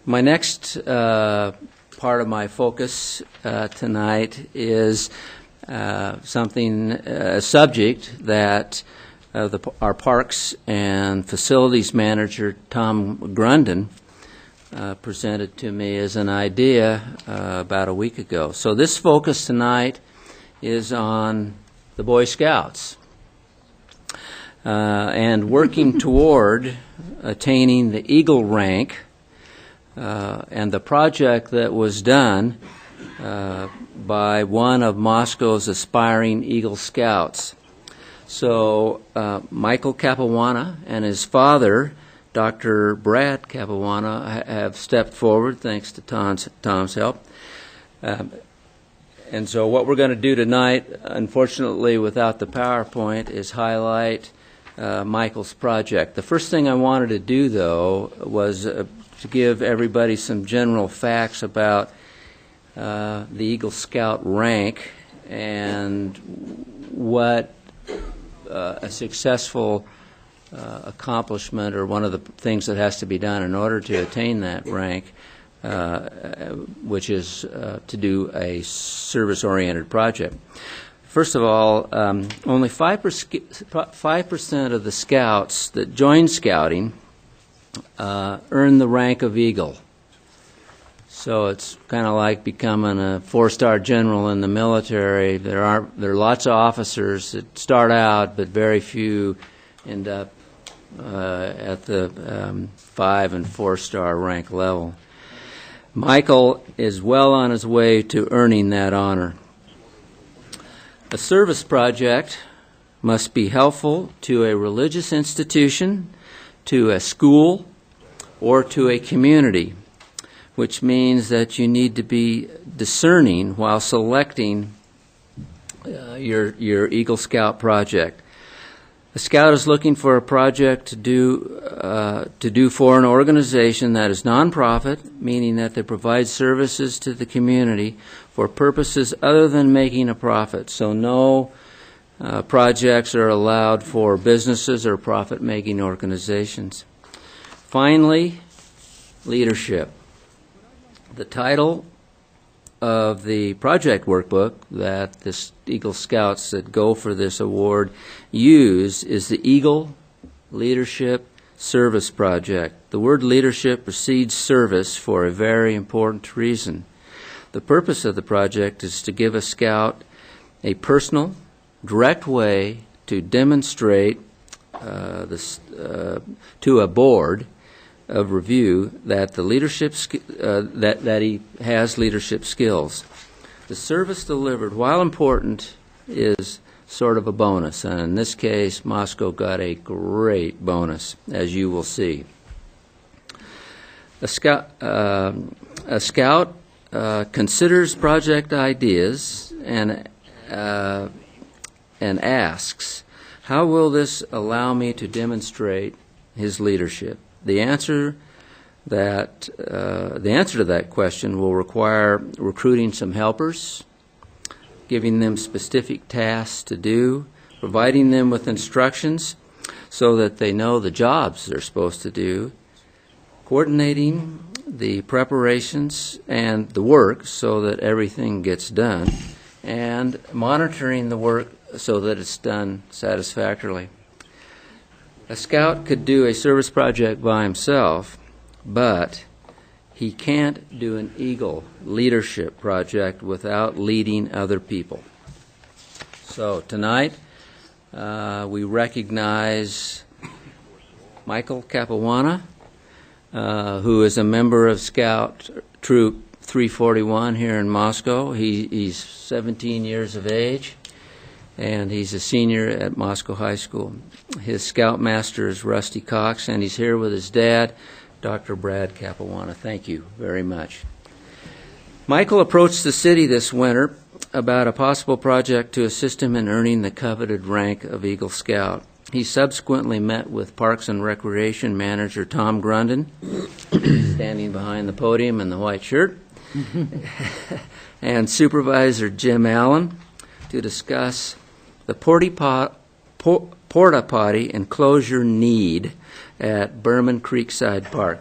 My next part of my focus tonight is a subject that our Parks and Facilities Manager, Tom Grundon, presented to me as an idea about a week ago. So this focus tonight is on the Boy Scouts and working toward attaining the Eagle rank, and the project that was done by one of Moscow's aspiring Eagle Scouts. So Michael Capawana and his father, Dr. Brad Capawana, have stepped forward thanks to Tom's help. And so what we're going to do tonight, unfortunately without the PowerPoint, is highlight Michael's project. The first thing I wanted to do, though, was to give everybody some general facts about the Eagle Scout rank and what a successful accomplishment, or one of the things that has to be done in order to attain that rank, which is to do a service-oriented project. First of all, only 5% of the scouts that join scouting earn the rank of Eagle. So it's kind of like becoming a four-star general in the military. There are lots of officers that start out, but very few end up at the 5- and 4-star rank level. Michael is well on his way to earning that honor. A service project must be helpful to a religious institution, to a school, or to a community, which means that you need to be discerning while selecting your Eagle Scout project. A Scout is looking for a project to do for an organization that is nonprofit, meaning that they provide services to the community for purposes other than making a profit. So no projects are allowed for businesses or profit-making organizations. Finally, leadership. The title of the project workbook that the Eagle Scouts that go for this award use is the Eagle Leadership Service Project. The word leadership precedes service for a very important reason. The purpose of the project is to give a Scout a personal, direct way to demonstrate to a board of review that the leadership that he has leadership skills. The service delivered, while important, is sort of a bonus, and in this case, Moscow got a great bonus, as you will see. A scout considers project ideas and asks, "How will this allow me to demonstrate his leadership?" The answer to that question will require recruiting some helpers, giving them specific tasks to do, providing them with instructions so that they know the jobs they're supposed to do, coordinating the preparations and the work so that everything gets done, and monitoring the work so that it's done satisfactorily. A Scout could do a service project by himself, but he can't do an Eagle leadership project without leading other people. So tonight we recognize Michael Capawana, who is a member of Scout Troop 341 here in Moscow. He's 17 years of age, and he's a senior at Moscow High School. His Scoutmaster is Rusty Cox, and he's here with his dad, Dr. Brad Capawana. Thank you very much. Michael approached the city this winter about a possible project to assist him in earning the coveted rank of Eagle Scout. He subsequently met with Parks and Recreation Manager Tom Grundon, standing behind the podium in the white shirt, and Supervisor Jim Allen to discuss the porta potty enclosure need at Berman Creekside Park.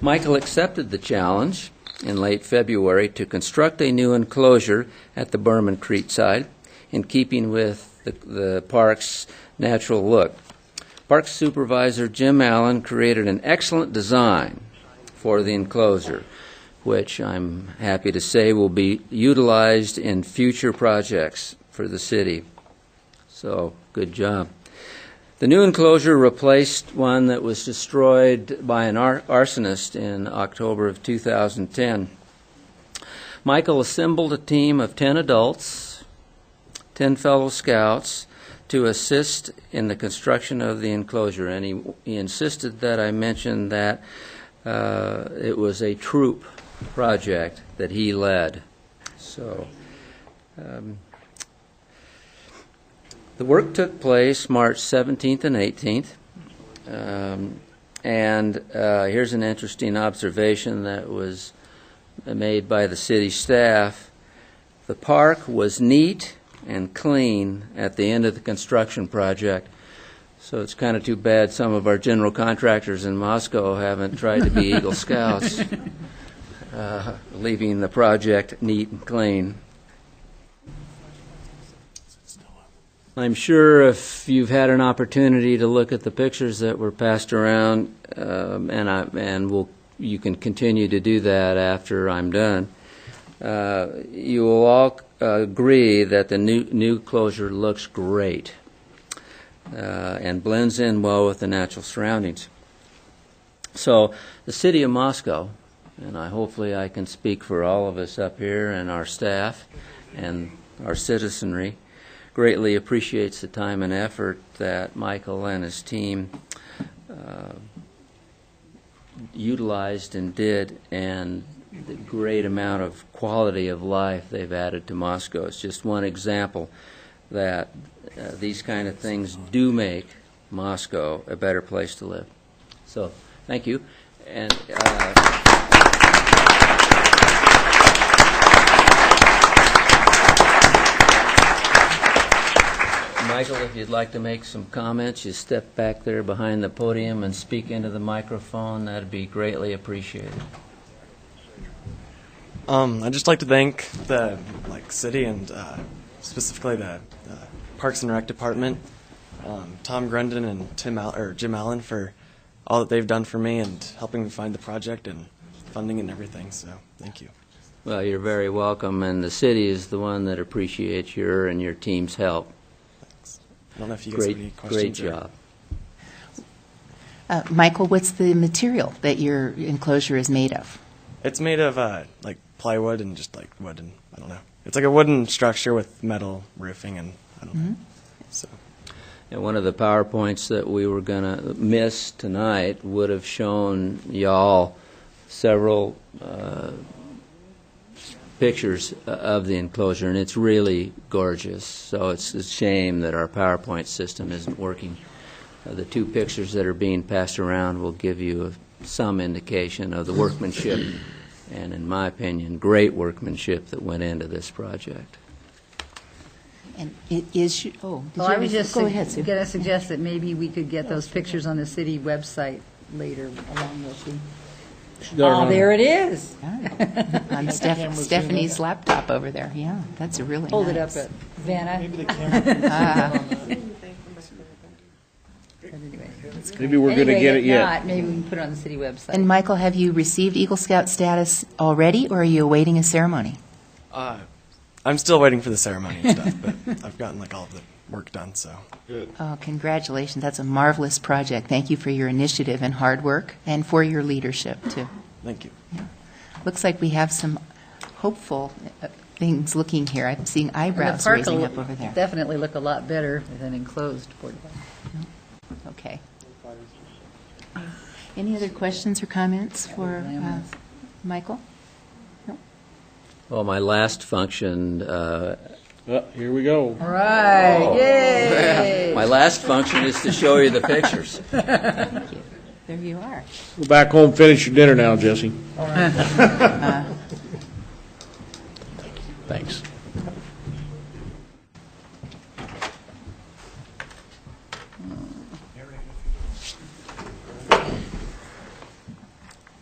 Michael accepted the challenge in late February to construct a new enclosure at the Berman Creek site in keeping with the park's natural look. Park Supervisor Jim Allen created an excellent design for the enclosure, which I'm happy to say will be utilized in future projects for the city. So, good job. The new enclosure replaced one that was destroyed by an arsonist in October of 2010. Michael assembled a team of 10 adults, 10 fellow scouts, to assist in the construction of the enclosure, and he insisted that I mention that it was a troop project that he led. So, the work took place March 17th and 18th, and here's an interesting observation that was made by the city staff. The park was neat and clean at the end of the construction project, so it's kind of too bad some of our general contractors in Moscow haven't tried to be Eagle Scouts, leaving the project neat and clean. I'm sure if you've had an opportunity to look at the pictures that were passed around, you can continue to do that after I'm done, you will all agree that the new closure looks great and blends in well with the natural surroundings. So the city of Moscow, and hopefully I can speak for all of us up here and our staff and our citizenry, greatly appreciates the time and effort that Michael and his team utilized and did, and the great amount of quality of life they've added to Moscow. It's just one example that these kind of things do make Moscow a better place to live. So, thank you. And Michael, if you'd like to make some comments, you step back there behind the podium and speak into the microphone. That'd be greatly appreciated. I'd just like to thank the city and specifically the Parks and Rec Department, Tom Grundon and Jim Allen for all that they've done for me and helping me find the project and funding and everything. So thank you. Well, you're very welcome, and the city is the one that appreciates your and your team's help. Thanks. I don't know if you guys have any questions. Great job. Michael, what's the material that your enclosure is made of? It's made of plywood and just wood, and I don't know. It's like a wooden structure with metal roofing, and I don't know. So. And one of the PowerPoints that we were going to miss tonight would have shown y'all several pictures of the enclosure, and it's really gorgeous. So it's a shame that our PowerPoint system isn't working. The two pictures that are being passed around will give you some indication of the workmanship, and in my opinion, great workmanship that went into this project. And it is, I was just go ahead, Sue. going to suggest that maybe we could get those pictures on the city website later along with the... Oh, there it is. On Stephanie's laptop over there. Yeah, that's a really Hold nice. it up at Vanna. Maybe the camera. Anyway, Maybe we're going to get it if yet. not, maybe we can put it on the city website. And Michael, have you received Eagle Scout status already, or are you awaiting a ceremony? I'm still waiting for the ceremony and stuff, but I've gotten all of the work done, so. Good. Oh, congratulations. That's a marvelous project. Thank you for your initiative and hard work, and for your leadership, too. Thank you. Yeah. Looks like we have some hopeful things looking here. I'm seeing And eyebrows the park raising will up over there. definitely look a lot better than enclosed 45. Okay. Any other questions or comments for Michael? No? Well, my last function, Here we go. All right, yay! my last function is to show you the pictures. Thank you. There you are. Go back home, finish your dinner now, Jesse. Thanks.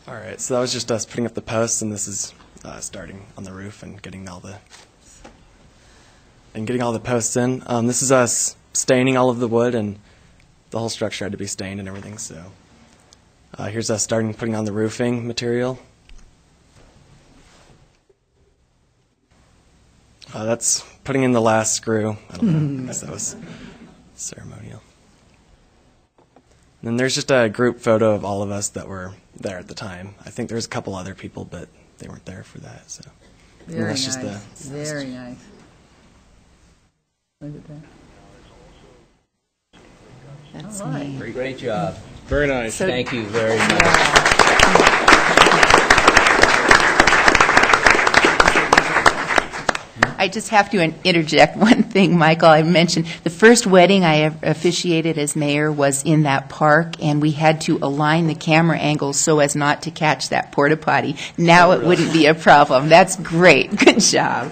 All right, so that was just us putting up the posts, and this is starting on the roof and getting all the posts in. This is us staining all of the wood, and the whole structure had to be stained and everything. So here's us starting putting on the roofing material. That's putting in the last screw. I don't know. I guess that was ceremonial. And then there's just a group photo of all of us that were there at the time. I think there's a couple other people, but they weren't there for that. So Very that's nice. just Very nice. Look at that. That's All right. neat. Great job. Very nice. So- Thank you very much. I just have to interject one thing, Michael. I mentioned the first wedding I officiated as mayor was in that park, and we had to align the camera angles so as not to catch that porta potty. Now it wouldn't be a problem. That's great. Good job.